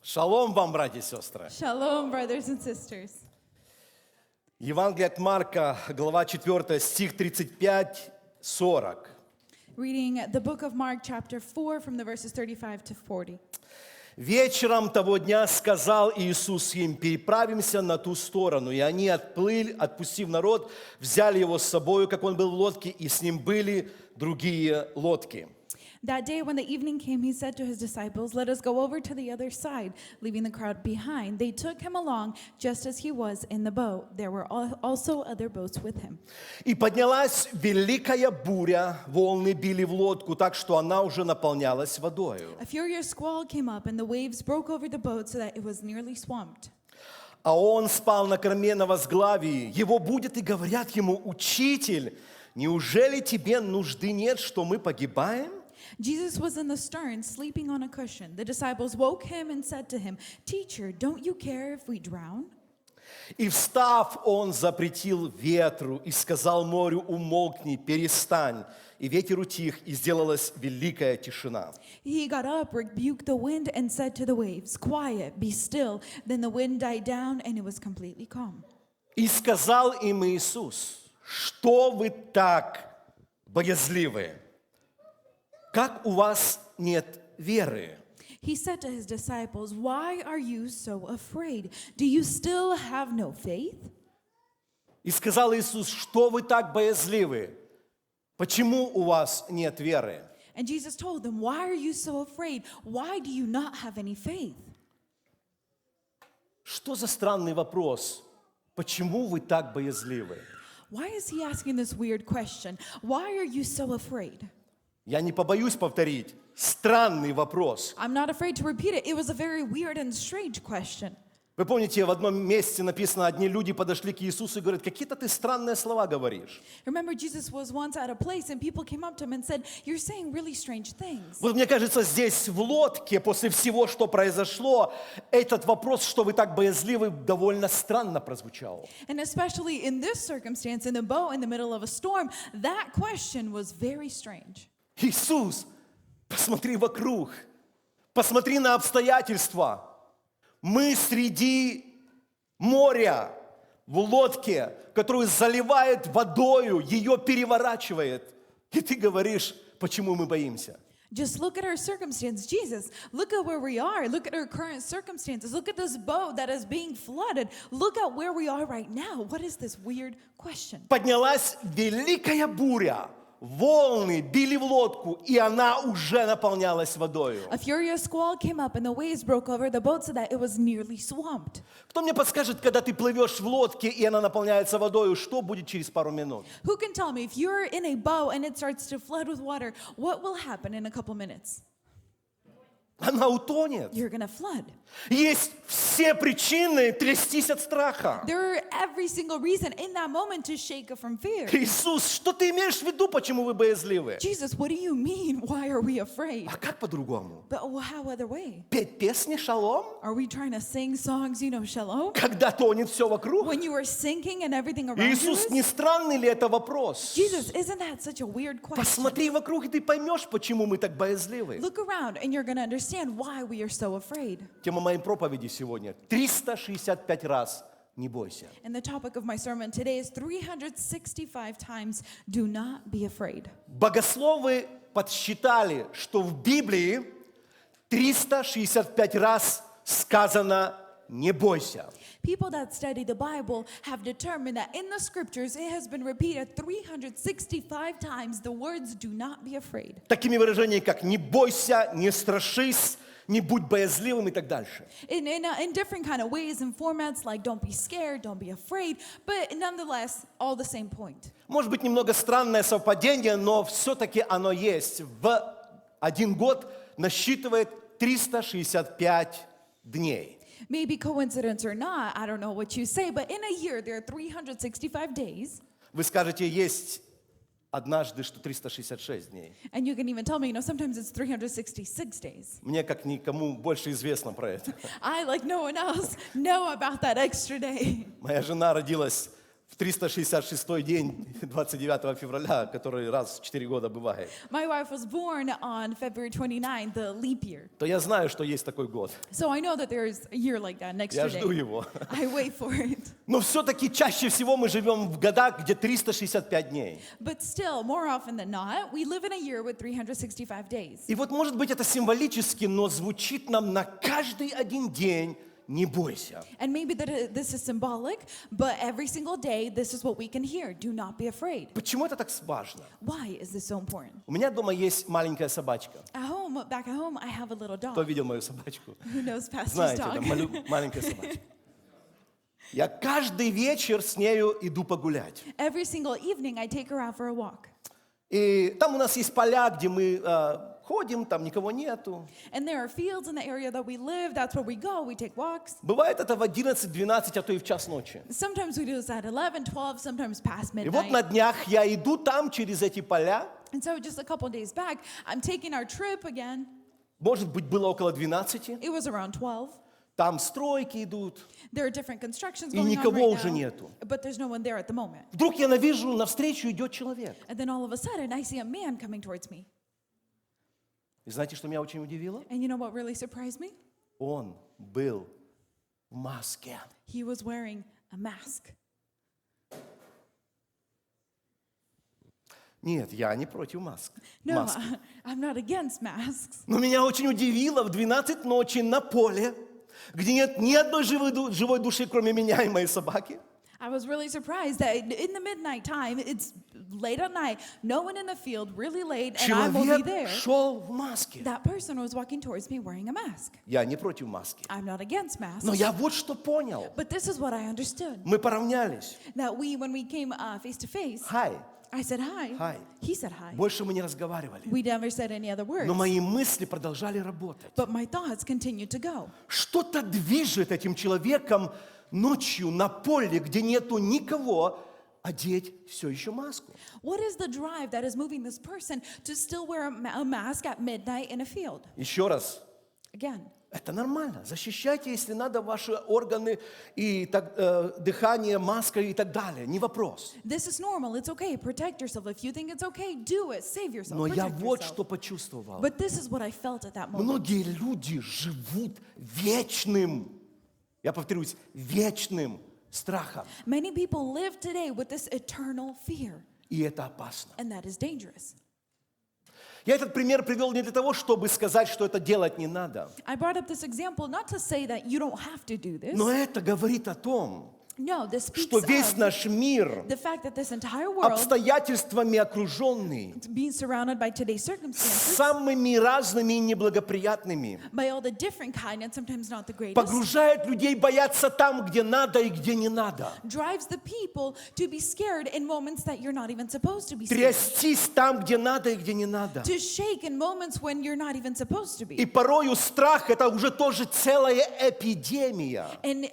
Шалом вам, братья и сестры. Shalom, brothers and sisters. Евангелие от Марка, глава 4, стих 35-40. Reading the book of Mark, chapter 4, from the verses 35 to 40. Вечером того дня сказал Иисус им: переправимся на ту сторону. И они отплыли, отпустив народ, взяли его с собою, как он был в лодке, и с ним были другие лодки. That day, when the evening came, he said to his disciples, "Let us go over to the other side," leaving the crowd behind. They took him along, just as he was in the boat. There were also other boats with him. И поднялась великая буря, волны били в лодку, так что она уже наполнялась водою. A furious squall came up, and the waves broke over the boat so that it was nearly swamped. А он спал на корме на возглавии. Его будят и говорят ему: «Учитель, неужели тебе нужды нет, что мы погибаем?» Jesus was in the stern, sleeping on a cushion. The disciples woke him and said to him, "Teacher, don't you care if we drown?" И встав, он запретил ветру и сказал морю: «Умолкни, перестань». И ветер утих, и сделалась великая тишина. He got up, rebuked the wind, and said to the waves, "Quiet, be still." Then the wind died down, and it was completely calm. И сказал им Иисус: «Что вы так боязливы? Как у вас нет веры?» He said to his disciples, "Why are you so afraid? Do you still have no faith?" И сказал Иисус: «Что вы так боязливы? Почему у вас нет веры?» And Jesus told them, "Why are you so afraid? Why do you not have any faith?" Что за странный вопрос? Почему вы так боязливы? Why is he asking this weird question? Why are you so afraid? Я не побоюсь повторить. Странный вопрос. I'm not afraid to repeat it. It was a very weird and strange question. Вы помните, в одном месте написано, одни люди подошли к Иисусу и говорят: «Какие-то ты странные слова говоришь». Remember, Jesus was once at a place and people came up to him and said, "You're saying really strange things." Вот мне кажется, здесь в лодке, после всего, что произошло, этот вопрос, что вы так боязливы, довольно странно прозвучал. And especially in this circumstance, in the boat in the middle of a storm, that question was very strange. Иисус, посмотри вокруг, посмотри на обстоятельства. Мы среди моря, в лодке, которую заливает водою, ее переворачивает. И ты говоришь: почему мы боимся? Just look at our circumstance, Jesus. Look at where we are. Look at our current circumstances. Look at this boat that is being flooded. Look at where we are right now. What is this weird question? Поднялась великая буря. Волны били в лодку, и она уже наполнялась водою. A furious squall came up and the waves broke over the boat so that it was nearly swamped. Кто мне подскажет, когда ты плывешь в лодке, и она наполняется водою, что будет через пару минут? Who can tell me if you're in a boat and it starts to flood with water, what will happen in a couple minutes? Она утонет. You're going to flood. Есть все причины трястись от страха. There are every single reason in that moment to shake from fear. Иисус, что ты имеешь в виду, почему вы боязливы? Jesus, what do you mean? Why are we afraid? А как по-другому? But how other way? Петь песни шалом, Are we trying to sing songs, shalom? когда тонет все вокруг? When you are sinking and everything around you Иисус, is? не странный ли это вопрос? Jesus, isn't that such a weird question? Посмотри вокруг, и ты поймешь, почему мы так боязливы. Look around and you're going to understand why we are so afraid. Тема моей проповеди сегодня: 365 раз не бойся. And the topic of my sermon today is 365 times, do not be afraid. Богословы подсчитали, что в Библии 365 раз сказано «не бойся». People that study the Bible have determined that in the scriptures it has been repeated 365 times the words "do not be afraid." Такими выражениями, как «не бойся», «не страшись», «не будь боязливым» и так дальше. In different kind of ways and formats, like don't be scared, don't be afraid, but nonetheless, all the same point. Может быть, немного странное совпадение, но все-таки оно есть. В один год насчитывает 365 дней. Maybe coincidence or not, I don't know what you say, but in a year there are 365 days. Вы скажете, есть однажды, что 366 дней. And you can even tell me, sometimes it's 366 days. Мне, как никому, больше известно про это. I, like no one else, know about that extra day. Моя жена родилась в 366-й день 29 февраля, который раз в 4 года бывает, My wife was born on February 29, the leap year. то я знаю, что есть такой год. So I know that there's a year like that next Я жду year. его. I wait for it. Но все-таки чаще всего мы живем в годах, где 365 дней. But still, more often than not, we live in a year with 365 days. И вот, может быть, это символически, но звучит нам на каждый один день «не бойся». And maybe this is symbolic, but every single day, this is what we can hear. Do not be afraid. Почему это так важно? Why is this so important? У меня дома есть маленькая собачка. Back at home, I have a little Кто dog. видел мою собачку? Who knows Pastor's Знаете, dog? да, маленькая собачка. Я каждый вечер с нею иду погулять. Every single evening, I take her out for a walk. И там у нас есть поля, где мы ходим, там никого нету. And there are fields in the area that we live. That's where we go. We take walks. Бывает это в 11, 12, а то и в час ночи. Sometimes we do this at 11, 12, sometimes past И вот на midnight. днях я иду там через эти поля. And so just a couple days back, I'm taking our trip again. Может быть, было около 12. It was around 12. Там стройки идут. There are different constructions И going on никого right уже now, нету. but there's no one there at the moment. Вдруг я навижу, навстречу идет человек. And then all of a sudden, I see a man coming towards me. И знаете, что меня очень удивило? And you know what really surprised me? Он был в маске. He was wearing a mask. Нет, я не против масок. No, Маски. I'm not against masks. Но меня очень удивило в 12 ночи на поле, где нет ни одной живой души, кроме меня и моей собаки. I was really surprised that in the midnight time, it's late at night, no one in the field, really late, and I will be Человек there. шел в маске. That person was walking towards me wearing a mask. Я не против маски. I'm not against masks. Но я вот что понял. But this is what I understood. Мы поравнялись. That when we came face to face, Хай. I said hi. Hi. He said hi. Больше мы не разговаривали. We never said any other words. Но мои мысли продолжали работать. But my thoughts continued to go. Что-то движет этим человеком ночью на поле, где нету никого, одеть все еще маску. What is the drive that is moving this person to still wear a mask at midnight in a field? Еще раз, Again, это нормально. Защищайте, если надо, ваши органы и дыхание, маска и так далее. Не вопрос. this is normal. It's okay. Protect yourself. If you think it's okay, do it. Save yourself. Но я Protect вот yourself. что почувствовал. But this is what I felt at that moment. Многие люди живут вечным, я повторюсь, вечным страхом. Many people live today with this eternal fear, И это опасно. and that is dangerous. Я этот пример привел не для того, чтобы сказать, что это делать не надо. I brought up this example not to say that you don't have to do this. Но это говорит о том, No, this speaks что весь of наш мир the fact that this entire world, обстоятельствами окруженный, being surrounded by today's circumstances, самыми разными и неблагоприятными, by all the different kind and sometimes not the greatest, погружает людей бояться там, где надо и где не надо. drives the people to be scared in moments that you're not even supposed to be scared, Трястись там, где надо и где не надо. to shake in moments when you're not even supposed to И be. порою страх — это уже тоже целая эпидемия. And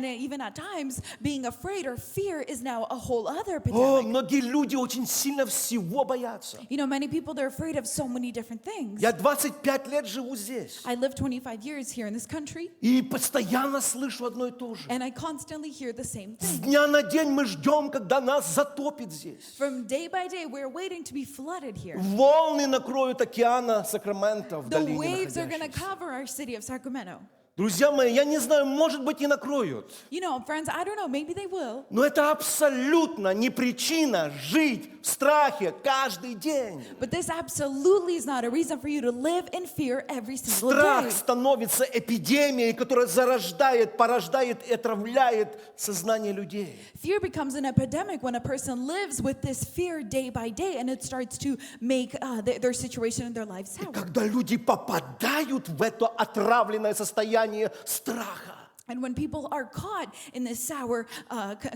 even at times, being afraid or fear is now a whole other О, epidemic. многие люди очень сильно всего боятся. You know, many people, they're afraid of so many different things. Я 25 лет живу здесь. I lived 25 years here in this country, И постоянно слышу одно и то же. and I constantly hear the same С thing. дня на день мы ждем, когда нас затопит здесь. From day by day, we're waiting to be flooded here. Волны накроют океана Сакраменто в The долине waves are going to находящейся. cover our city of Sacramento. Друзья мои, я не знаю, может быть, и накроют. You know, friends, I don't know, maybe they will. Но это абсолютно не причина жить в страхе каждый день. But this absolutely is not a reason for you to live in fear every single Страх day. становится эпидемией, которая порождает и отравляет сознание людей. Fear becomes an epidemic when a person lives with this fear day by day, and it starts to make their situation and their lives sour. Когда люди попадают в это отравленное состояние страха, And when people are caught in this sour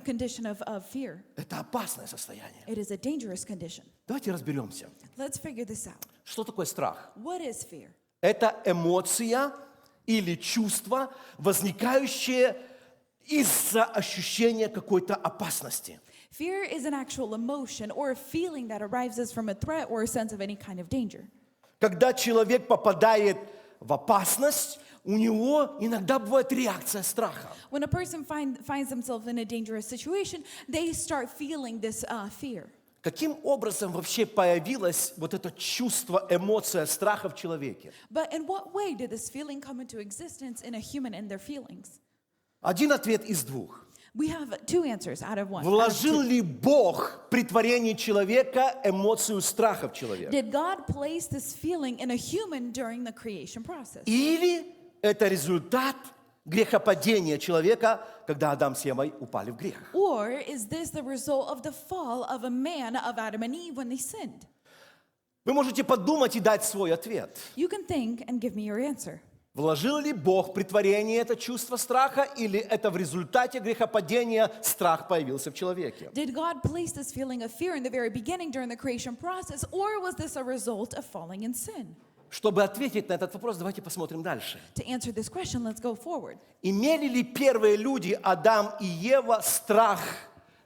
condition of fear, это опасное состояние. it is a dangerous condition. Давайте разберемся. Let's figure this out. Что такое страх? What is fear? Это эмоция или чувство, возникающее из-за ощущения какой-то опасности. Fear is an actual emotion or a feeling that arises from a threat or a sense of any kind of danger. Когда человек попадает в опасность, у него иногда бывает реакция страха. When a person finds themselves in a dangerous situation, they start feeling this fear. Каким образом вообще появилось вот это чувство, эмоция страха в человеке? But in what way did this feeling come into existence in a human and their feelings? Один ответ из двух. We have two answers out of one. Вложил ли Бог при творении человека эмоцию страха в человека? Did God place this feeling in a human during the creation process? Или это результат грехопадения человека, когда Адам с Евой упали в грех? Or is this the result of the fall of a man, of Adam and Eve, when they sinned? Вы можете подумать и дать свой ответ. You can think and give me your answer. Вложил ли Бог при творении это чувство страха, или это в результате грехопадения страх появился в человеке? Did God place this feeling of fear in the very beginning during the creation process, or was this a result of falling in sin? Чтобы ответить на этот вопрос, давайте посмотрим дальше. To answer this question, let's go forward. Имели ли первые люди, Адам и Ева, страх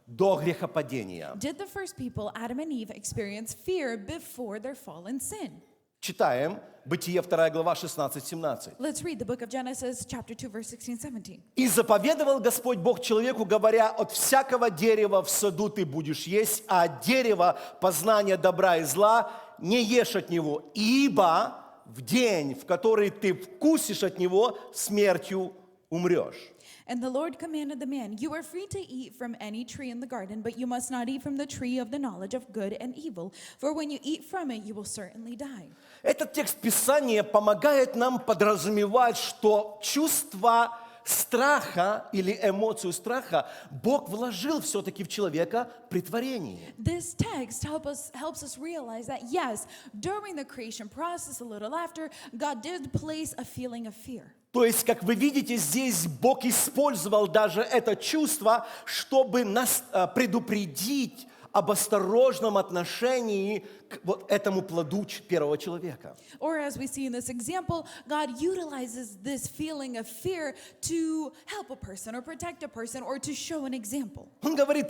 до грехопадения? Did the first people, Adam and Eve, experience fear before their fall in sin? Читаем Бытие 2 глава 16-17. Let's read the book of Genesis, chapter 2, verse 16-17. «И заповедовал Господь Бог человеку, говоря, от всякого дерева в саду ты будешь есть, а от дерева познания добра и зла не ешь от него, ибо в день, в который ты вкусишь от него, смертью умрешь». And the Lord commanded the man, "You are free to eat from any tree in the garden, but you must not eat from the tree of the knowledge of good and evil, for when you eat from it, you will certainly die." Этот текст Писания помогает нам подразумевать, что чувство страха или эмоцию страха Бог вложил все-таки в человека при творении. This text helps us realize that, yes, during the creation process, a little after, God did place a feeling of fear. То есть, как вы видите, здесь Бог использовал даже это чувство, чтобы нас предупредить об осторожном отношении к вот этому плоду первого человека. Or as we see in this example, God utilizes this feeling of fear to help a person or protect a person or to show an example. Он говорит,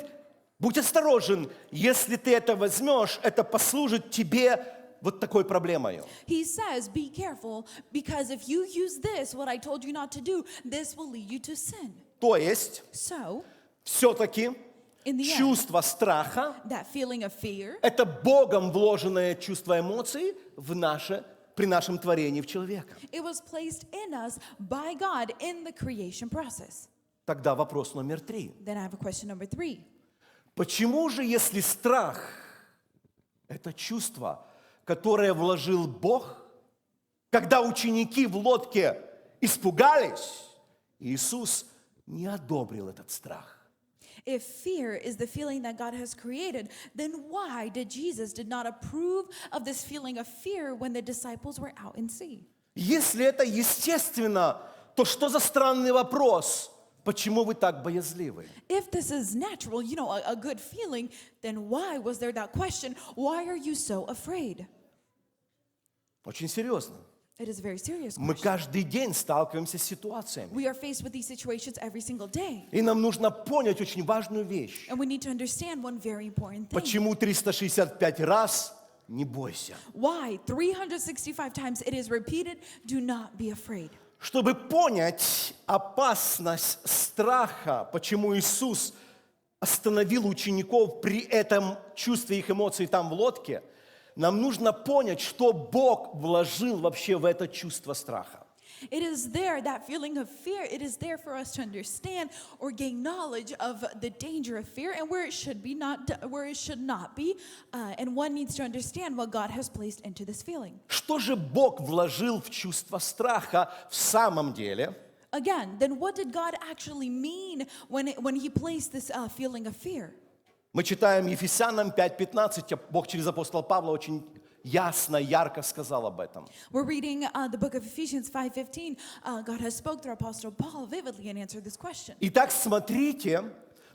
будь осторожен, если ты это возьмешь, это послужит тебе вот такой проблемой. He says, be careful, because if you use this, what I told you not to do, this will lead you to sin. То есть, So, все-таки in the end, чувство страха that feeling of fear, – это Богом вложенное чувство эмоций при нашем творении в человека. it was placed in us by God in the creation process. Тогда вопрос номер 3. Then I have a question number 3. Почему же, если страх – это чувство, которое вложил Бог, когда ученики в лодке испугались, Иисус не одобрил этот страх? If fear is the feeling that God has created, then why did Jesus did not approve of this feeling of fear when the disciples were out in sea? Если это естественно, то что за странный вопрос? Почему вы так боязливы? If this is natural, a good feeling, then why was there that question? Why are you so afraid? Очень серьезно. It is a very serious Мы question. каждый день сталкиваемся с ситуациями. We are faced with these situations every single day. И нам нужно понять очень важную вещь. And we need to understand one very important thing. Почему 365 раз не бойся? Why 365 times it is repeated, do not be afraid. Чтобы понять опасность страха, почему Иисус остановил учеников при этом чувстве их эмоций там в лодке, нам нужно понять, что Бог вложил вообще в это чувство страха. It is there, that feeling of fear, it is there for us to understand or gain knowledge of the danger of fear and where it should not be. And one needs to understand what God has placed into this feeling. Что же Бог вложил в чувство страха в самом деле? Again, then what did God actually mean when he placed this feeling of fear? Мы читаем Ефесянам 5:15, Бог через апостола Павла очень ясно, ярко сказал об этом. We're reading the book of Ephesians 5:15. God has spoke through Apostle Paul vividly and answered this question. Итак, смотрите,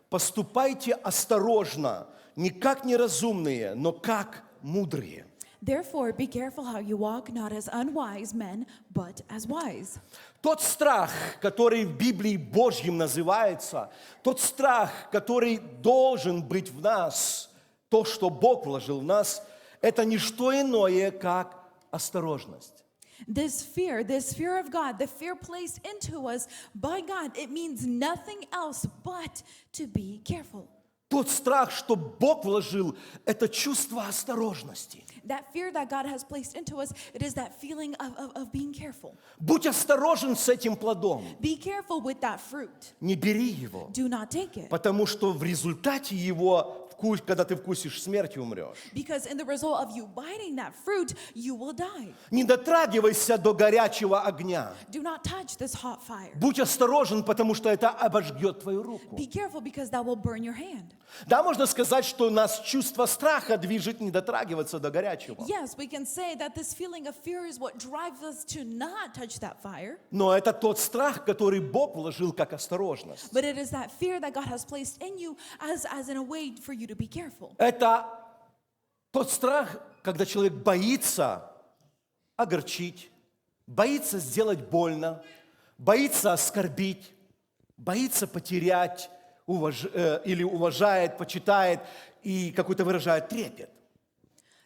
поступайте осторожно, не как неразумные, но как мудрые. Therefore, be careful how you walk, not as unwise men, but as wise. Тот страх, который в Библии Божьим называется, тот страх, который должен быть в нас, то, что Бог вложил в нас, это не что иное, как осторожность. This fear of God, the fear placed into us by God, it means nothing else but to be careful. Тот страх, что Бог вложил, это чувство осторожности. That fear that God has placed into us, it is that feeling of being careful. Будь осторожен с этим плодом. Be careful with that fruit. Не бери его, Do not take it. потому что в результате его, когда ты вкусишь, смерти умрешь. Because in the result of you biting that fruit, you will die. Не дотрагивайся до горячего огня. Do not touch this hot fire. Будь осторожен, потому что это обожгет твою руку. Be careful because that will burn your hand. Да, можно сказать, что нас чувство страха движет не дотрагиваться до горячего. Yes, we can say that this feeling of fear is what drives us to not touch that fire. Но это тот страх, который Бог вложил как осторожность. But it is that fear that God has placed in you as in a way for you to be careful. Это тот страх, когда человек боится огорчить, боится сделать больно, боится оскорбить, боится потерять, или уважает, почитает и какой-то выражает трепет.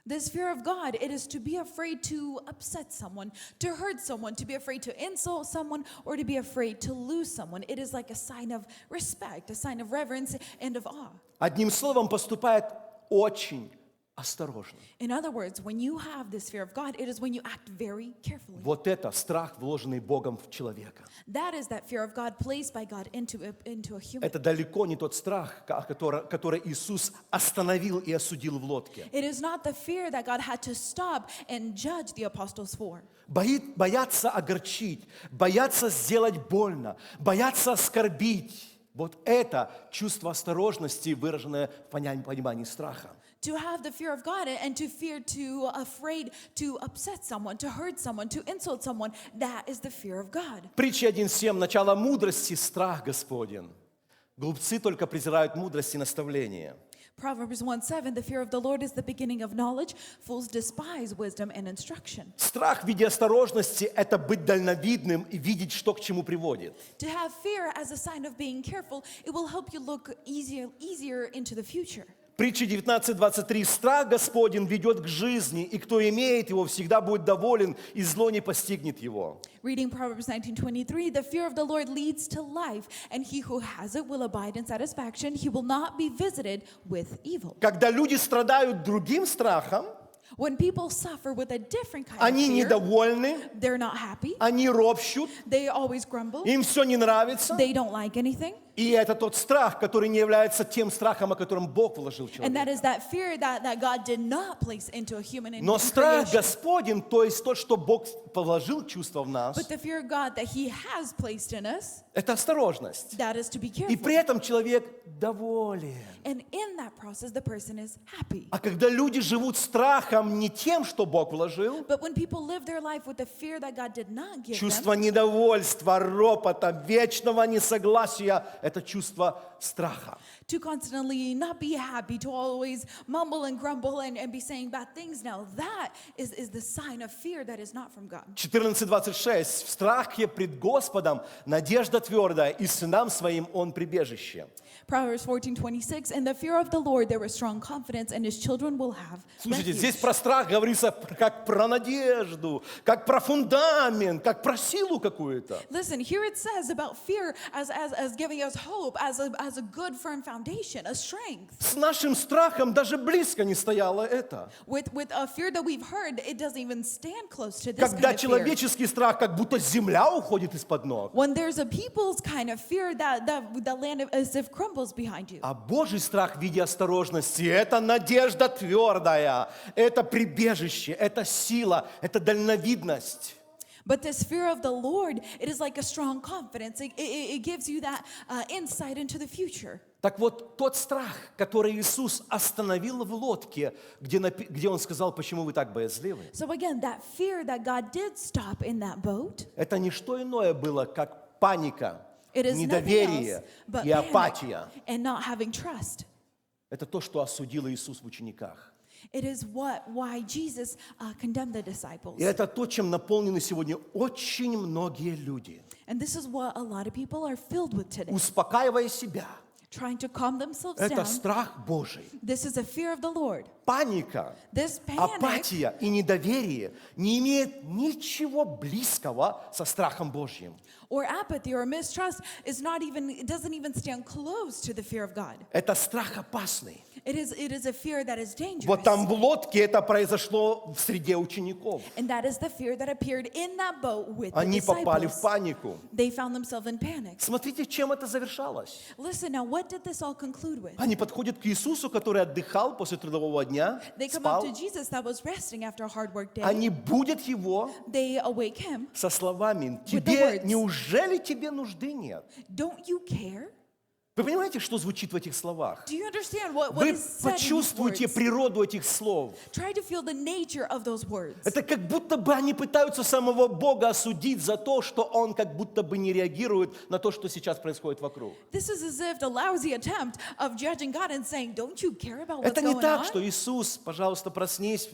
This fear of God, it is to be afraid to upset someone, to hurt someone, to be afraid to insult someone, or to be afraid to lose someone. It is like a sign of respect, a sign of reverence and of awe. Одним словом, поступает очень осторожно. In other words, when you have this fear of God, it is when you act very carefully. Вот это страх, вложенный Богом в человека. That is that fear of God placed by God into a human. Это далеко не тот страх, который Иисус остановил и осудил в лодке. It is not the fear that God had to stop and judge the apostles for. Бояться огорчить, бояться сделать больно, бояться оскорбить. Вот это чувство осторожности, выраженное в понимании страха. To have the fear of God and to fear to afraid to upset someone, to hurt someone, to insult someone, that is the fear of God. Притча 1:7. Начало мудрости — страх Господень. Глупцы только презирают мудрость и наставление. Proverbs 1:7, the fear of the Lord is the beginning of knowledge. Fools despise wisdom and instruction. Страх в виде осторожности — это быть дальновидным и видеть, что к чему приводит. To have fear as a sign of being careful, it will help you look easier into the future. Притча 19:23. Страх Господень ведет к жизни, и кто имеет его, всегда будет доволен, и зло не постигнет его. Reading Proverbs 19:23, the fear of the Lord leads to life, and he who has it will abide in satisfaction. He will not be visited with evil. Когда люди страдают другим страхом, When people suffer with a different kind они of fear, недовольны, they're not happy, они ропщут, they always grumble, им все не нравится. they don't like anything. И это тот страх, который не является тем страхом, о котором Бог вложил в And that человека. is that fear that God did not place into a human in Но страх creation. Господень, то есть то, что Бог положил чувство в нас, But the fear of God that He has placed in us, это осторожность. that is to be И careful. при этом человек доволен. And in that process, the person is happy. А когда люди живут страхом не тем, что Бог вложил, But when people live their life with the fear that God did not give them, чувство недовольства, ропота, вечного несогласия, это чувство страха. to constantly not be happy, to always mumble and grumble and be saying bad things now, that is the sign of fear that is not from God. 14:26. В страхе пред Господом надежда твердая, и сынам своим Он прибежище. Proverbs 14:26, in the fear of the Lord there is strong confidence, and His children will have Слушайте, refuge. здесь про страх говорится как про надежду, как про фундамент, как про силу какую-то. Listen, here it says about fear as giving us hope, as a good firm foundation, a strength. С нашим страхом даже близко не стояло это. With a fear that we've heard, it doesn't even stand close to this Когда kind of fear. человеческий страх, как будто земля уходит из-под ног. When there's a people's kind of fear that the land as if crumbles behind you. А Божий страх в виде осторожности — это надежда твердая, это прибежище, это сила, это дальновидность. But this fear of the Lord, it is like a strong confidence. It gives you that insight into the future. Так вот, тот страх, который Иисус остановил в лодке, где Он сказал, почему вы так боязливы, So again, that fear that God did stop in that boat, это не что иное было, как паника, it is nothing недоверие else but и апатия. panic and not having trust. Это то, что осудил Иисус в учениках. It is why Jesus condemned the disciples. И это то, чем наполнены сегодня очень многие люди. And this is what a lot of people are filled with today. Успокаивая себя, trying to calm themselves Это down. страх Божий. This is a fear of the Lord. Паника, This panic апатия и недоверие не имеет ничего близкого со страхом Божьим. or apathy or mistrust is not even, it doesn't even stand close to the fear of God. Это страх опасный. It is a fear that is dangerous. Вот там в лодке это произошло в среде учеников. And that is the fear that appeared in that boat with the Они попали в disciples. панику. They found themselves in panic. Смотрите, чем это завершалось. Listen, now what did this all conclude with? Они подходят к Иисусу, который отдыхал после трудового дня, They come up спал. to Jesus that was resting after a hard work day. Они будут его They awake him. со словами: the «Тебе, words. неужели тебе нужды нет?» Don't you care? Вы понимаете, что звучит в этих словах? Do you understand what Вы is said in these почувствуете words? природу этих слов. Try to feel the nature of those words. Это как будто бы они пытаются самого Бога осудить за то, что Он как будто бы не реагирует на то, что сейчас происходит вокруг. This is as if a lousy attempt of judging God and saying, don't you care about what's Это не going так, on? что Иисус, пожалуйста, проснись,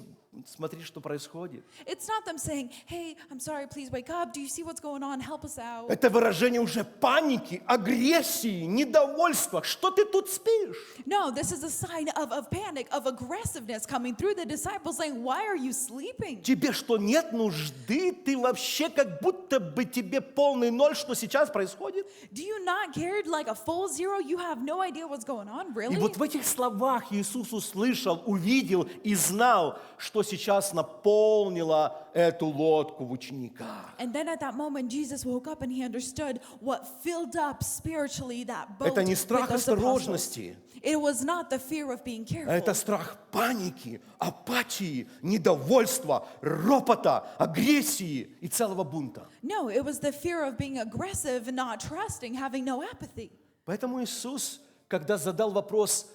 смотри, что происходит. It's not them saying, hey, I'm sorry, please wake up. Do you see what's going on? Help us out. Это выражение уже паники, агрессии, недовольства. Что ты тут спишь? No, this is a sign of panic, of aggressiveness coming through the disciples saying, why are you sleeping? Тебе что, нет нужды? Ты вообще как будто бы тебе полный ноль, что сейчас происходит? Do you not care like a full zero? You have no idea what's going on, И really? вот в этих словах Иисус услышал, увидел и знал, что сейчас наполнило эту лодку в учениках. And then at that moment, Jesus woke up and he understood what filled up spiritually that boat Это не with страх those apostles. осторожности, It was not the fear of being careful. это страх паники, апатии, недовольства, ропота, агрессии и целого бунта. No, it was the fear of being aggressive, not trusting, having no apathy. Поэтому Иисус, когда задал вопрос,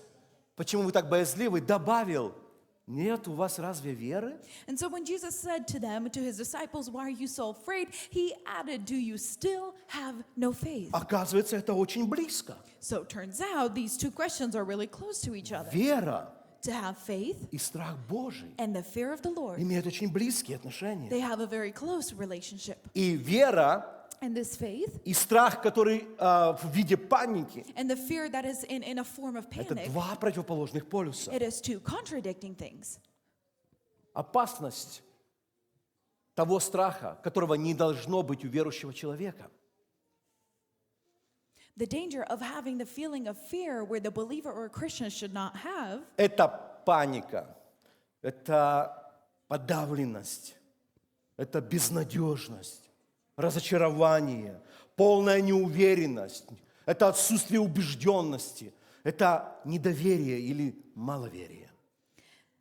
почему вы так боязливы, добавил: нет у вас разве веры? And so when Jesus said to them, to his disciples, why are you so afraid? He added, do you still have no faith? Оказывается, это очень близко. So it turns out these two questions are really close to each other. Вера To have faith и страх Божий and the fear of the Lord, имеют очень близкие отношения. they have a very close relationship. И вера And this faith и страх, который в виде паники, and the fear that is in a form of это panic, два противоположных полюса. it is two contradicting things. Опасность того страха, которого не должно быть у верующего человека. The danger of having the feeling of fear where the believer or a Christian should not have, Это паника, это подавленность, это безнадежность, разочарование, полная неуверенность, это отсутствие убежденности, это недоверие или маловерие.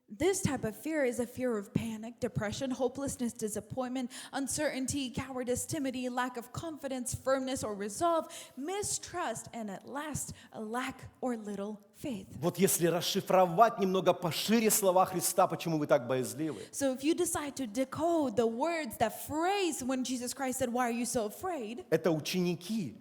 this type of fear is a fear of panic, depression, hopelessness, disappointment, uncertainty, cowardice, timidity, lack of confidence, firmness or resolve, mistrust, and at last, a lack or little faith. Вот если расшифровать немного пошире слова Христа, почему вы так боязливы? So if you decide to decode the words, that phrase when Jesus Christ said, why are you so afraid? Это ученики.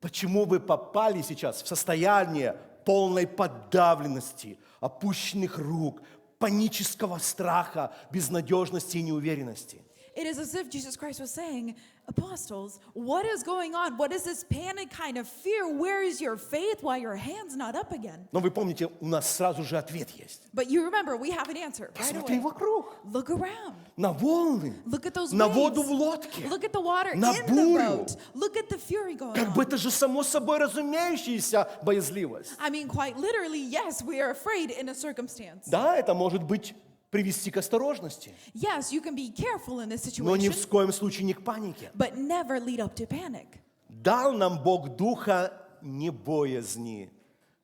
Почему вы попали сейчас в состояние полной подавленности, опущенных рук, панического страха, безнадежности и неуверенности? It is as if Jesus Christ was saying, apostles, what is going on? What is this panic kind of fear? Where is your faith? Why your hand's not up again? Но вы помните, у нас сразу же ответ есть. But you remember, we have an answer right Посмотри away. вокруг, Look around. на волны, Look at those на waves. воду в лодке. Look at the water на in the бурю. boat. Look at the fury going Как бы on. это же само собой разумеющаяся боязливость. I mean, quite literally, yes, we are afraid in a circumstance. Да, это может быть привести к осторожности, Yes, you can be careful in this но ни situation, в коем случае не к панике. but never lead up to panic. Дал нам Бог духа не боязни.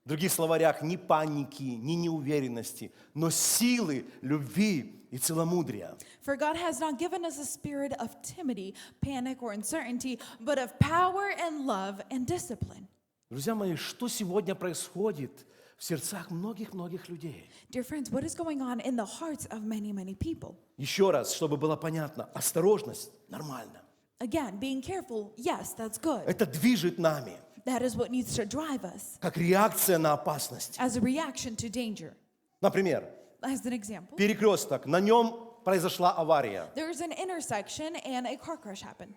В других словарях ни паники, ни неуверенности, но силы, любви и целомудрия. For God has not given us a spirit of timidity, panic, or uncertainty, but of power and love and discipline. Друзья мои, что сегодня происходит в сердцах многих-многих людей? Dear friends, what is going on in the hearts of many, many people? Еще раз, чтобы было понятно, осторожность нормально. Again, being careful, yes, that's good. Это движет нами, That is what needs to drive us как реакция на опасность. as a reaction to danger. Например, As an example, перекресток, на нем произошла авария. there's an intersection and a car crash happened.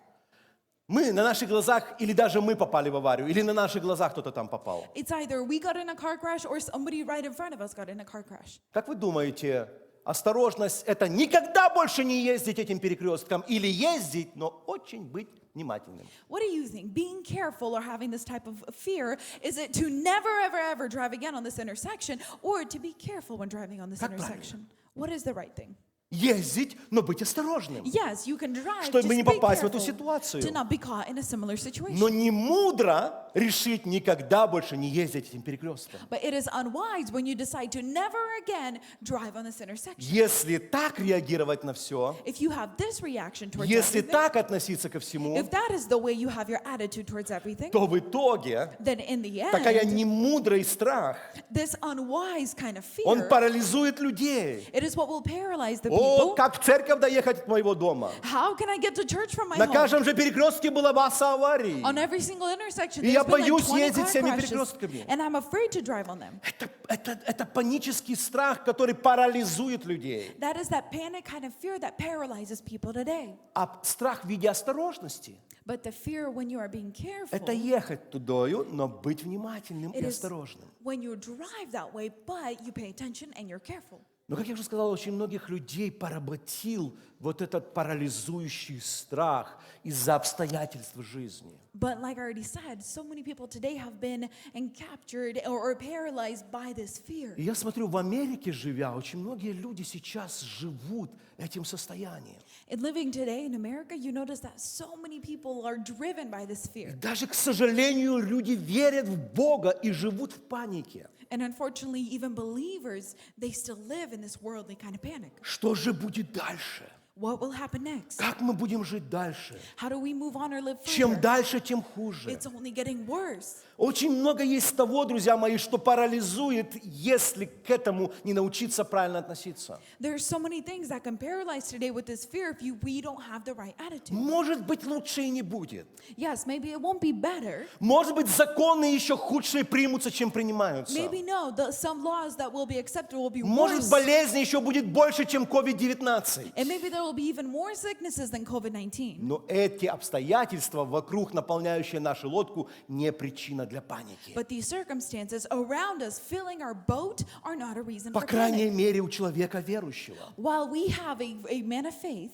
Мы на наших глазах, или даже мы попали в аварию, или на наших глазах кто-то там попал. It's either we got in a car crash or somebody right in front of us got in a car crash. Как вы думаете, осторожность – это никогда больше не ездить этим перекрестком или ездить, но очень быть внимательным? What do you think? Being careful or having this type of fear, is it to never, ever, ever drive again on this intersection or to be careful when driving on this Как intersection? What is the right thing? Ездить, но быть осторожным. Yes, you can drive, Чтобы just не be попасть в эту careful ситуацию. to not be caught in a similar situation. Но не мудро решить никогда больше не ездить этим перекрестком. But it is unwise when you decide to never again drive on this intersection. Если так реагировать на все, If you have this reaction towards если everything, так относиться ко всему, if that is the way you have your attitude towards everything, то в итоге then in the такая end, немудрый страх, this unwise kind of он fear, парализует людей. it is what will paralyze the О, people. как в церковь доехать от моего дома? How can I get to church from my На home? каждом же перекрестке была масса аварий. On every single intersection, И я there's been like боюсь 20 ездить car всеми crashes, перекрестками. and I'm afraid to drive on them. Это панический страх, который парализует людей. That is that panic kind of fear that paralyzes people today. А страх в виде осторожности But the fear when you are being careful, – это ехать тудою, но быть внимательным и it is осторожным. when you drive that way, but you pay attention and you're careful. Но, как я уже сказал, очень многих людей поработил вот этот парализующий страх из-за обстоятельств жизни. But like I already said, so many people today have been captured or paralyzed by this fear. И я смотрю, в Америке живя, очень многие люди сейчас живут этим состоянием. And living today in America, you notice that so many people are driven by this fear. Даже, к сожалению, люди верят в Бога и живут в панике. And unfortunately, even believers, they still live in this worldly kind of panic. Что же будет дальше? What will happen next? Как мы будем жить дальше? How do we move on or live Чем further? дальше, тем хуже. It's only getting worse. Очень много есть того, друзья мои, что парализует, если к этому не научиться правильно относиться. There are so many things that can paralyze today with this fear if we don't have the right attitude. Может быть, лучше и не будет. Yes, maybe it won't be better. Может быть, законы еще худшие примутся, чем принимаются. Maybe no, some laws that will be accepted will be Может, worse. болезни еще будет больше, чем COVID-19. And maybe there will be even more sicknesses than COVID-19. Но эти обстоятельства вокруг, наполняющие нашу лодку, не причина для паники. But these circumstances around us filling our boat are not a reason По for крайней panic. мере, у человека верующего. While we have a man of faith,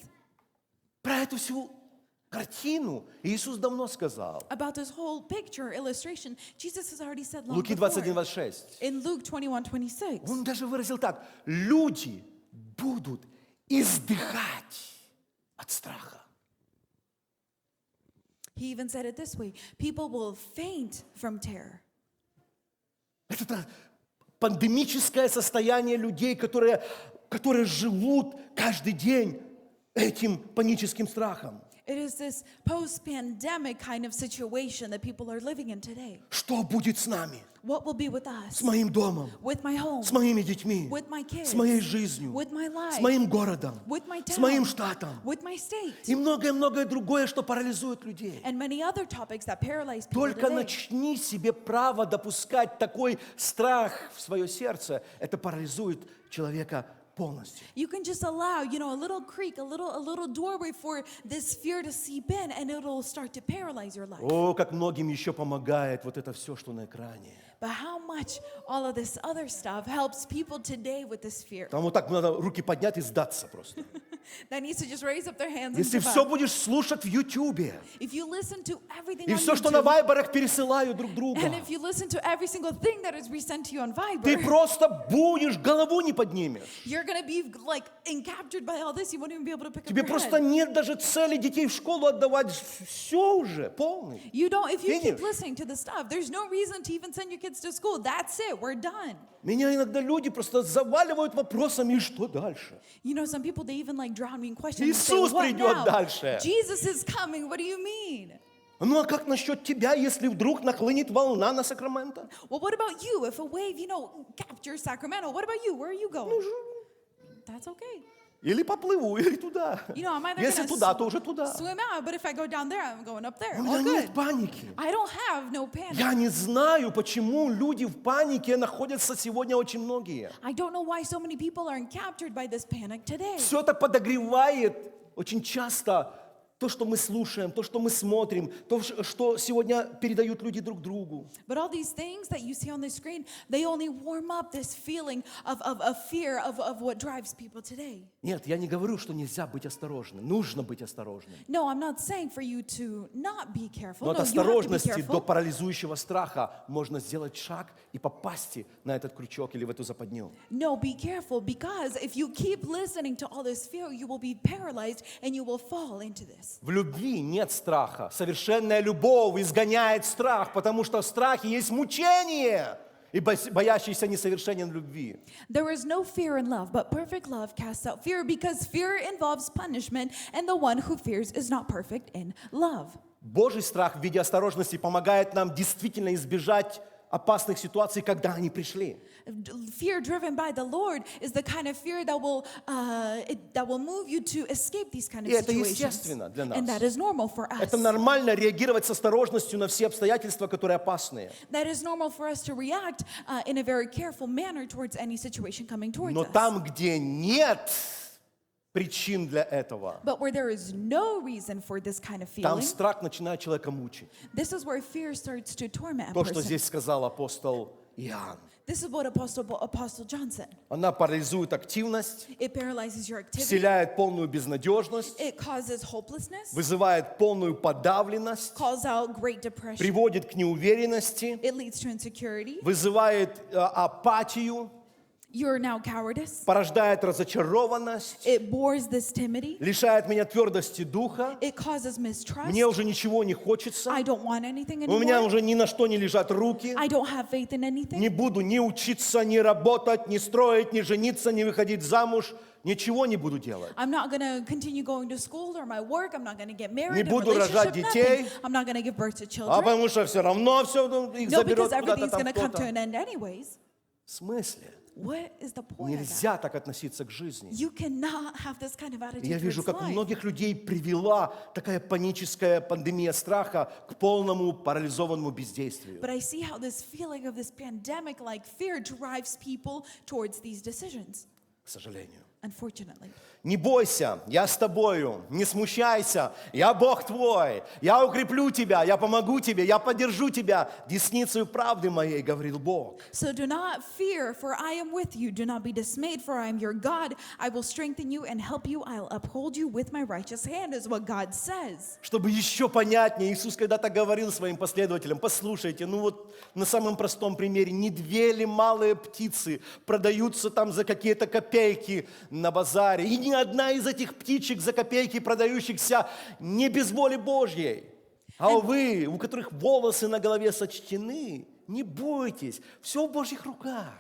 Про эту всю картину Иисус давно сказал. about this whole picture, illustration, Jesus has already said long Луки before. 21:26. In Luke 21:26. Он даже выразил так: люди будут издыхать от страха. He even said it this way, people will faint from terror. Это пандемическое состояние людей, которые живут каждый день этим паническим страхом. It is this post-pandemic kind of situation that people are living in today. Что будет с нами? What will be with us? С моим домом? With my home? С моими детьми? With my kids? С моей жизнью? With my life? С моим городом? With my С town? моим штатом? With my state? И многое-многое другое, что парализует людей. And many other topics that paralyze people Только today. начни себе право допускать такой страх в свое сердце, это парализует человека полностью. You can just allow, a little creak, a little doorway for this fear to seep in, and it'll start to paralyze your life. О, как многим еще помогает вот это все, что на экране. But how much all of this other stuff helps people today with this fear? Там вот так надо руки поднять и сдаться просто. That needs to just raise up their hands and Если give все up. будешь слушать в Ютубе, If you listen to everything и on все, что на YouTube, вайберах пересылают друг друга, and if you listen to every single thing that is resent to you on ты Viber, просто будешь, голову не поднимешь. you're going to be like encaptured by all this. You won't even be able to pick up Тебе your просто head. нет даже цели детей в школу отдавать. Все уже, полный. You don't, if you keep Finish. listening to the stuff, there's no reason to even send your kids to school. That's it. We're done. Меня иногда люди просто заваливают вопросами, и что дальше? Some people, they even drown me in questions and say, Иисус what придет now? дальше. Jesus is coming. What do you mean? Ну а как насчет тебя, если вдруг нахлынет волна на Сакраменто? Well, what about you? If a wave, captures Sacramento, what about you? Where are you going? That's okay. Или поплыву, или туда. I'm either Если gonna туда, то уже туда. swim out, but if I go down there, I'm going up there. У All меня good. нет паники. I don't have no panic. Я не знаю, почему люди в панике находятся сегодня очень многие. I don't know why so many people are captured by this panic today. Все это подогревает очень часто то, что мы слушаем, то, что мы смотрим, то, что сегодня передают люди друг другу. But all these things that you see on the screen, they only warm up this feeling of fear of what drives people today. Нет, я не говорю, что нельзя быть осторожным. Нужно быть осторожным. No, I'm not saying for you to not be careful. Но от No, you have to be осторожности до careful. парализующего страха можно сделать шаг и попасть на этот крючок или в эту западню. No, be careful, because if you keep listening to all this fear, you will be paralyzed and you will fall into this. В любви нет страха. Совершенная любовь изгоняет страх, потому что в страхе есть мучение. И боящийся несовершенен в любви. There is no fear in love, but perfect love casts out fear, because fear involves punishment, and the one who fears is not perfect in love. Божий страх в виде осторожности помогает нам действительно избежать опасных ситуаций, когда они пришли. Fear driven by the Lord is the kind of fear that will move you to escape these kind of И это situations. естественно для нас. And that is normal for us. Это нормально реагировать с осторожностью на все обстоятельства, которые опасные. That is normal for us to react in a very careful manner towards any situation coming towards Но us. там, где нет причин для этого, But where there is no reason for this kind of там feeling, страх начинает человека мучить. this is where fear starts to torment a То, что person. здесь сказал апостол Иоанн. This is what Apostle John said. Она парализует активность, It paralyzes your activity. вселяет полную безнадежность, It causes hopelessness, вызывает полную подавленность, calls out great depression. приводит к неуверенности, It leads to insecurity. вызывает апатию, You're now cowardice. порождает разочарованность, It bores this timidity. лишает меня твердости духа. It causes mistrust. Мне уже ничего не хочется. I don't want anything У меня anymore. уже ни на что не лежат руки. I don't have faith in anything. Не буду ни учиться, ни работать, ни строить, ни жениться, ни выходить замуж. Ничего не буду делать. I'm not going to continue going to school or my work. I'm not going to get married. Не a буду рожать relationship, детей. nothing. I'm not going to give birth to А children. потому что все равно все их No, заберет because куда-то everything's там going to come to кто-то. an end anyways. В смысле? What is the point of that? Нельзя так относиться к жизни. You cannot have this kind of attitude Я вижу, towards как life. многих людей привела такая паническая пандемия страха к полному парализованному бездействию. But I see how this feeling of this pandemic-like fear drives people towards these decisions, К сожалению. unfortunately. Не бойся, я с тобою, не смущайся, я Бог твой, я укреплю тебя, я помогу тебе, я поддержу тебя десницей правды моей, говорил Бог. So do not fear, for I am with you. Do not be dismayed, for I am your God. I will strengthen you and help you. I'll uphold you with my righteous hand, is what God says. Чтобы еще понятнее, Иисус когда-то говорил своим последователям: послушайте, ну вот на самом простом примере, не две ли малые птицы продаются там за какие-то копейки на базаре, и ни одна из этих птичек за копейки продающихся не без воли Божьей. А вы, у которых волосы на голове сочтены, не бойтесь, все в Божьих руках.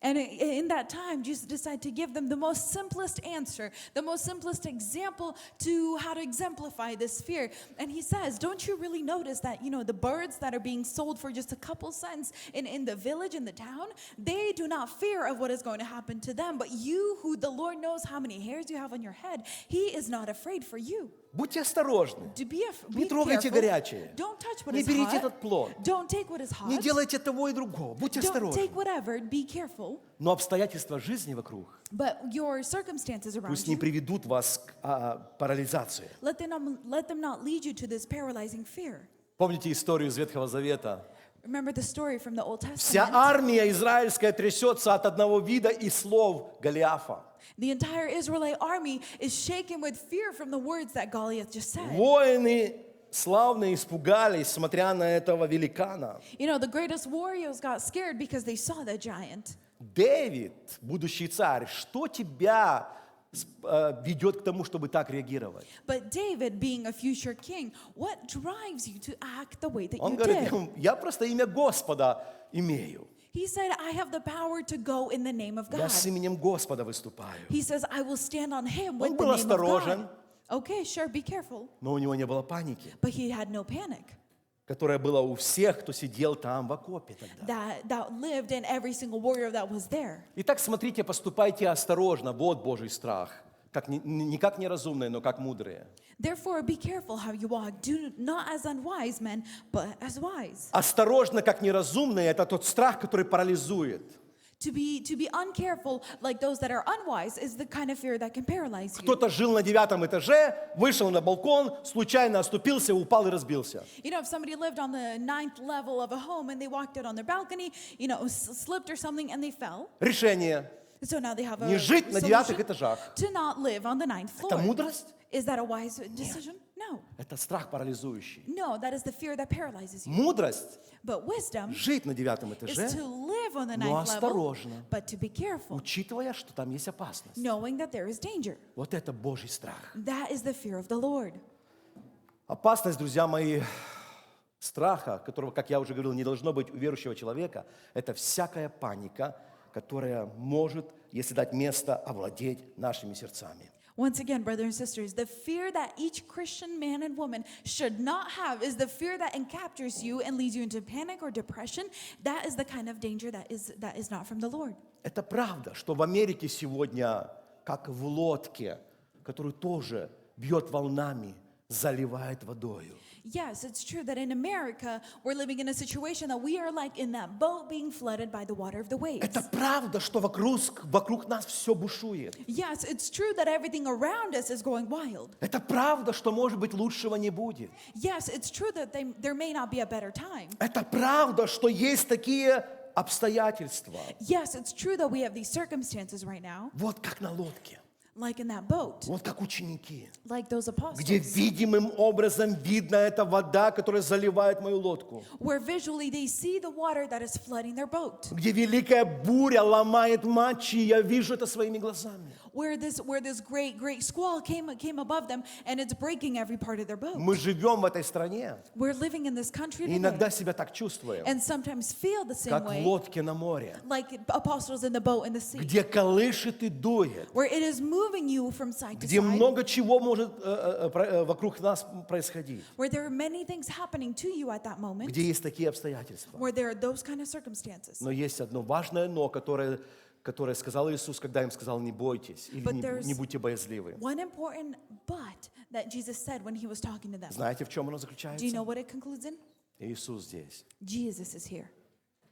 And in that time, Jesus decided to give them the most simplest answer, the most simplest example to how to exemplify this fear. And he says, don't you really notice that, the birds that are being sold for just a couple cents in the village, in the town, they do not fear of what is going to happen to them. But you, who the Lord knows how many hairs you have on your head, he is not afraid for you. Будьте осторожны. Be Не трогайте careful. горячее. Don't touch what Не is берите hot. этот плод. Don't take what is hot. Не делайте того и другого. Будьте Don't осторожны. take whatever. Be careful. Но обстоятельства жизни вокруг But your circumstances around пусть не you, приведут вас к парализации. let them not lead you to this paralyzing fear. Помните историю из Ветхого Завета? Remember the story from the Old Вся Testament? армия израильская трясется от одного вида и слов Голиафа. The entire Israelite army is shaken with fear from the words that Goliath just said. Воины славные испугались, смотря на этого великана. The greatest warriors got scared because they saw the giant. Давид, будущий царь, что тебя ведет к тому, чтобы так реагировать? But David, being a future king, what drives you to act the way that Он you говорит, did? я просто имя Господа имею. He said, I have the power to go in the name of Я God. с именем Господа выступаю. He says, I will stand on him with Он the был name of God. осторожен, Okay, sure, be careful. но у него не было паники, But he had no panic которая была у всех, кто сидел там в окопе тогда. that lived in every single warrior that was there. Итак, смотрите, поступайте осторожно. Вот Божий страх. Не как неразумные, но как мудрые. Therefore, be careful how you walk. Do not as unwise men, but as wise. Осторожно, как неразумные, это тот страх, который парализует. To be uncareful, like those that are unwise, is the kind of fear that can paralyze you. Кто-то жил на 9 этаже, вышел на балкон, случайно оступился, упал и разбился. You know, if somebody lived on the 9th level of a home and they walked out on their balcony, you know, slipped or something and they fell. Решение. So now they have a Не жить на 9 solution этажах. to not live on the 9th Это floor. мудрость? Is that a wise decision? No. Это страх парализующий. No, that is the fear that paralyzes you. Мудрость But wisdom жить на 9 is этаже, to live on the но 9th level, осторожно, but to be careful, учитывая, что там есть опасность. knowing that there is danger. Вот это Божий страх. That is the fear of the Lord. Опасность, друзья мои, страха, которого, как я уже говорил, не должно быть у верующего человека, это всякая паника, которая может, если дать место, овладеть нашими сердцами. Once again, brothers and sisters, the fear that each Christian man and woman should not have is the fear that encaptures you and leads you into panic or depression. That is the kind of danger that is not from the Lord. Это правда, что в Америке сегодня, как в лодке, которую тоже бьет волнами, заливает водою. Yes, it's true that in America, we're living in a situation that we are like in that boat being flooded by the water of the waves. Это правда, что вокруг нас все бушует. Yes, it's true that everything around us is going wild. Это правда, что, может быть, лучшего не будет. Yes, it's true that there may not be a better time. Это правда, что есть такие обстоятельства. Yes, it's true that we have these circumstances right now, Вот как на лодке, like in that boat, вот как ученики, like those где apostles, видимым образом видна эта вода, которая заливает мою лодку, where visually they see the water that is flooding their boat, где великая буря ломает мачты, я вижу это своими глазами. where this great squall came above them and it's breaking every part of their boat. Мы живем в этой стране, We're living in this country и иногда today себя так чувствуем, and sometimes feel the same как в way, лодке на море, like apostles in the boat in the sea, где колышет и дует, where it is moving you from side to где side, много чего может вокруг нас происходить, where there are many things happening to you at that moment, где есть такие обстоятельства. where there are those kind of circumstances. Но есть одно важное «но», которое сказал Иисус, когда им сказал «не бойтесь» или But there's «не будьте боязливы». one important but that Jesus said when he was talking to them. Знаете, в чем оно Do you know заключается? what it concludes in? Иисус здесь. Jesus is here.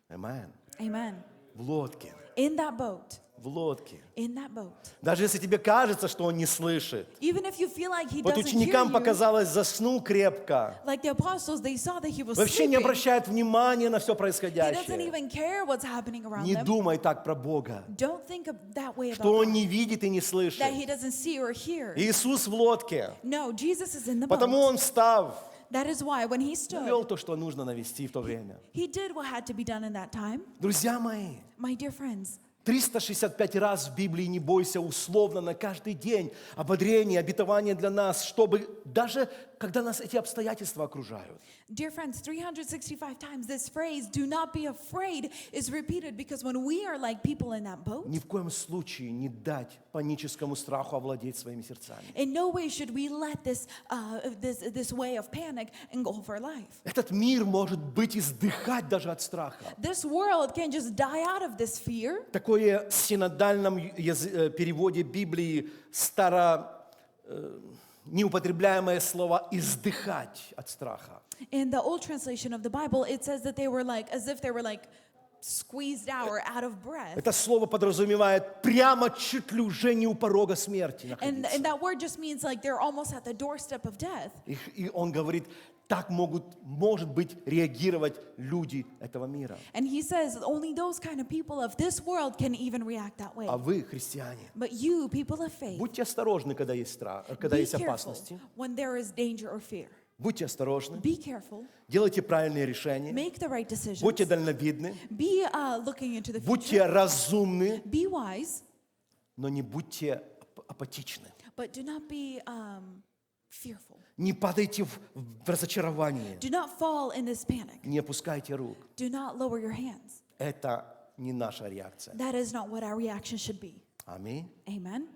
Амен. Amen. В лодке. In that boat. В лодке. In that boat. Даже если тебе кажется, что он не слышит. Even if you feel like he Вот doesn't hear ученикам you, показалось, заснул крепко. like the apostles, they saw that he was Вообще не sleeping. обращает внимания на все He doesn't происходящее. even care what's happening around Не them. думай так про Бога, Don't think of that way что about он God, не видит и не слышит. that he doesn't see or hear. Иисус в лодке. No, Jesus is in the Потому boat. он, встав, That is why when he вел stood, то, что нужно навести в то время. he did what had to be done in that time. Друзья мои, My dear friends, 365 раз в Библии «не бойся» условно на каждый день. Ободрение, обетование для нас, чтобы даже когда нас эти обстоятельства окружают. dear friends, 365 times this phrase, do not be afraid, is repeated because when we are like people in that boat, Ни в коем случае не дать паническому страху овладеть своими сердцами. in no way should we let this way of panic engulf our life. Этот мир может быть издыхать даже от страха. This world can just die out of this fear. Такое в синодальном переводе Библии неупотребляемое слово «издыхать» от страха. In the old translation of the Bible, it says that they were like, as if they were like squeezed out or out of breath. Это слово подразумевает прямо чуть ли уже не у порога смерти And находиться. that word just means like they're almost at the doorstep of death. И он говорит, так может быть, реагировать люди этого мира. And he says only those kind of people of this world can even react that way. А вы, христиане, But you, people of faith, будьте осторожны, когда есть страх, когда be есть careful опасности. when there is danger or fear. Будьте осторожны, Be careful, делайте правильные решения, make the right decisions, будьте дальновидны, be looking into the будьте future, разумны, be wise, но не будьте апатичны. but do not be fearful. Не падайте в разочарование, Do not fall in this panic. не опускайте рук. Do not lower your hands. Это не наша реакция. That is not what our reaction should be. Аминь. Amen.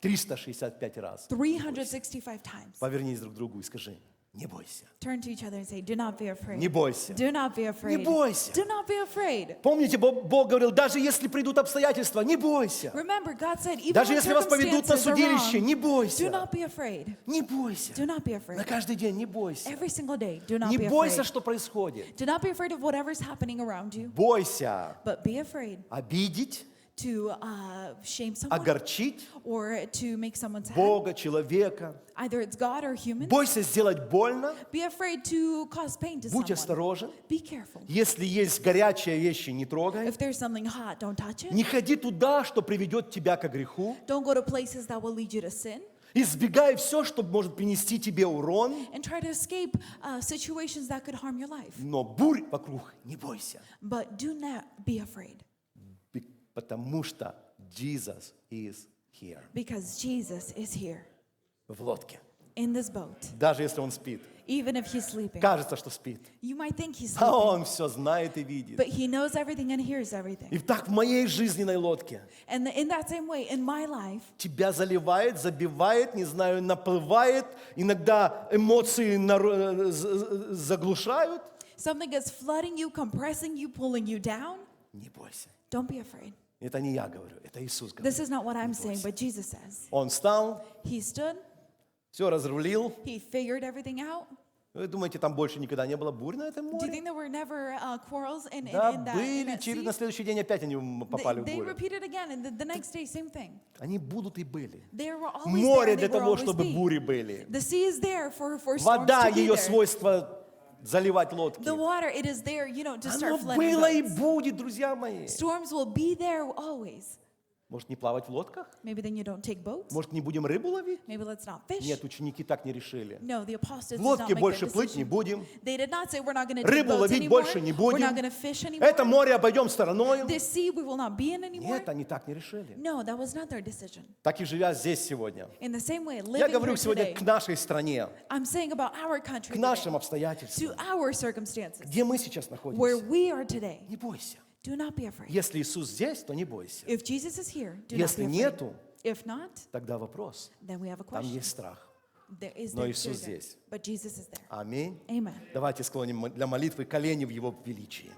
365 раз. 365 times. Повернись друг к другу и скажи, Не бойся. Turn to each other and say, do not be afraid. Не бойся. Do not be afraid. Не бойся. Do not be afraid. Помните, Бог говорил, даже если придут обстоятельства, не бойся. Remember, God said, even Даже when если вас поведут на circumstances are судилище, wrong, не do бойся. not be afraid. Не бойся. Do not be На afraid. каждый день не бойся. Every single day, do not Не be бойся, afraid. что происходит. Do not be afraid of whatever's happening around you, Бойся but be afraid обидеть, to shame someone огорчить or to make someone sad. Бога, человека. Either it's God or humans. Бойся сделать больно. Be afraid to cause pain to Будь someone. осторожен. Be careful. Если есть горячие вещи, не трогай. If there's something hot, don't touch it. Не ходи туда, что приведет тебя к греху. Don't go to places that will lead you to sin. Избегай все, что может принести тебе урон. And try to escape situations that could harm your life. Но бурь вокруг не бойся. But do not be afraid. Потому что Jesus is here. Because Jesus is here В лодке. in this boat. Даже если он спит. Even if he's sleeping. Кажется, что спит. You might think he's А sleeping. он все знает и видит. But he knows everything and hears everything. И так в моей жизненной лодке And in that same way, in my life, тебя заливает, забивает, не знаю, наплывает. Иногда эмоции заглушают. something is flooding you, compressing you, pulling you down. Не бойся. Don't be afraid. Это не я говорю, это Иисус говорит. This is not what I'm saying, but Jesus says. Он встал, He stood, все разрулил. he figured everything out. Вы думаете, там больше никогда не было бурь на этом Do you море? think there were never quarrels in Да, that были. sea? На следующий день опять они попали в They бурю. repeated again, and the next day, same thing. Они будут и были. They were always there, Море and they для will того, always чтобы be. бури были. The sea is there for storms Вода, to be ее there. свойство заливать лодки. The water, it is there, to Оно start flooding было и boats. будет, друзья мои. Storms will be there always. Может, не плавать в лодках? Maybe then you don't take boats. Может, не будем рыбу ловить? Maybe let's not fish. Нет, ученики так не решили. No, the apostles В did not лодке make больше that плыть не decision. будем. They did not say we're not going to take Рыбу boats ловить anymore. больше не We're not будем. going to fish anymore. Это море обойдем стороной. This sea we will not be in anymore. Нет, они так не решили. No, that was not their decision. Так и живя здесь сегодня. In the same way, Я living говорю here сегодня today, к нашей стране, I'm saying about our country к нашим today, обстоятельствам. to our circumstances, Где мы сейчас where находимся? we are today. Не бойся. Do not be afraid. Если Иисус здесь, то не бойся. If Jesus is here, do not Если be afraid. нету, If not, тогда вопрос. then we have a Там question. есть страх. There is Но that Иисус fear there, здесь. but Jesus is there. Аминь. Amen. Давайте склоним для молитвы колени в Его величии.